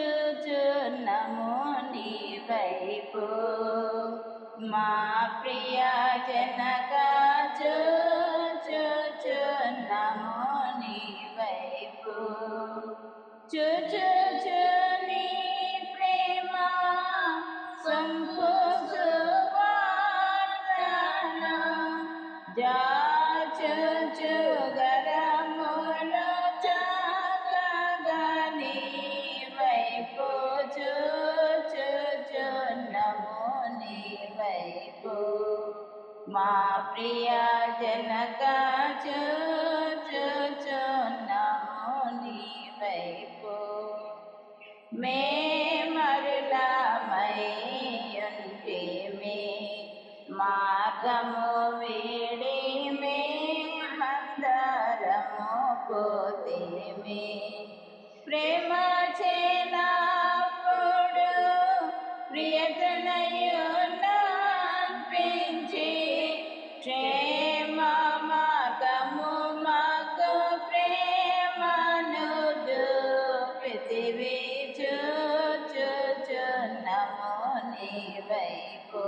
చూచుచున్నము నీ వైపు మా ప్రియ జనక చూచుచున్నము నీ వైపు చూచుచు నీ ప్రేమ సంపుసువార్తను జాచుచు గరములు చక్కగా నీ వైపు చూచుచున్నము నీ వైపు మా ప్రియ జనక చూచుచున్నము నీ వైపు మే మరులమయ్యుంటిమి మార్గము వీడి మేమందరము పోతిమి ప్రేమ చేనప్పుడు ప్రియతనయునంపించి క్షేమ మార్గము మాకు ప్రేమను చూపితివి చూచుచున్నము నీ వైపు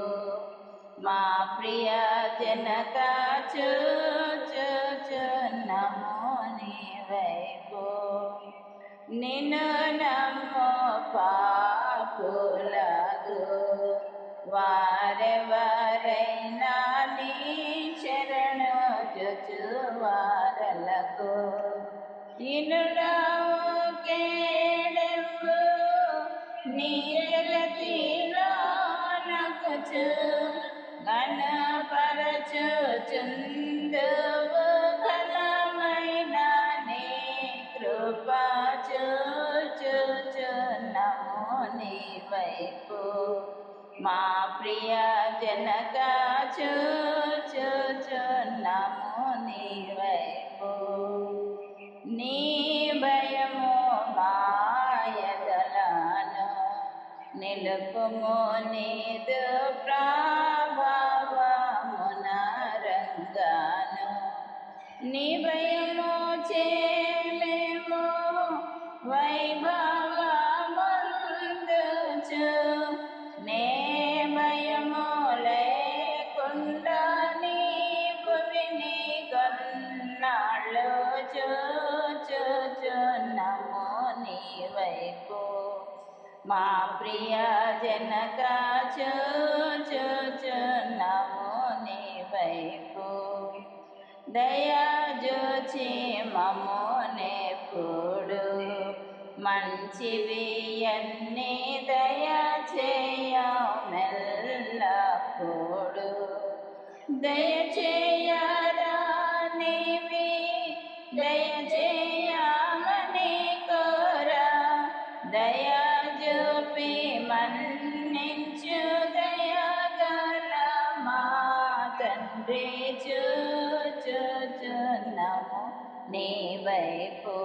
మా ప్రియ జనక చూచుచున్నము నీ వైపు నిన్ను నమ్ము పాపులకు వారెవరైనా నీ శరణు జొచువారలకు ఇనుడవు కేడెంబు నీరతిలోనకుచు ఘనపరచుచుందువు ఘనమైన నీ కృప చూచుచున్నము నీ వైపు మా ప్రియ జనక చూచుచున్నము నీ వైపు నీ భయము మాయదలను నిలుపుము నీదు ప్రభావమునరంగాను నీ భయము చేమేము వైభవముందుచు నే భయము లేకుండా నీ భూమిని కొన్నాళ్ళు చూచుచున్నము నీ వైపు మా ప్రియ జనక చూచుచున్నము నీ వైపు దయజూచి మమ్మునెప్పుడు మంచివి అన్ని దయచేయమెల్లప్పుడు దయచేయరానివి దయచేయమని కోరా దయజూపి మన్నించు దయగల మా తండ్రి చూచుచున్నము నీ వైపు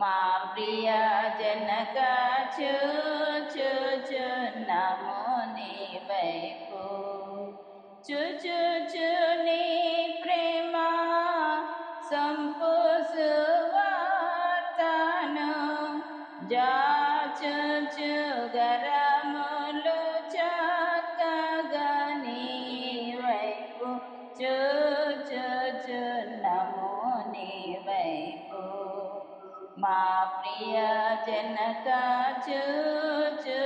మా ప్రియ జనక చూచుచున్నము నీ వైపు చూచుచు నీ ప్రేమ సంపుసువార్తను జాచుచు గరములు చక్కగా నీ వైపు చూచుచున్నము నీ వైపు మా ప్రియ జనక చూచు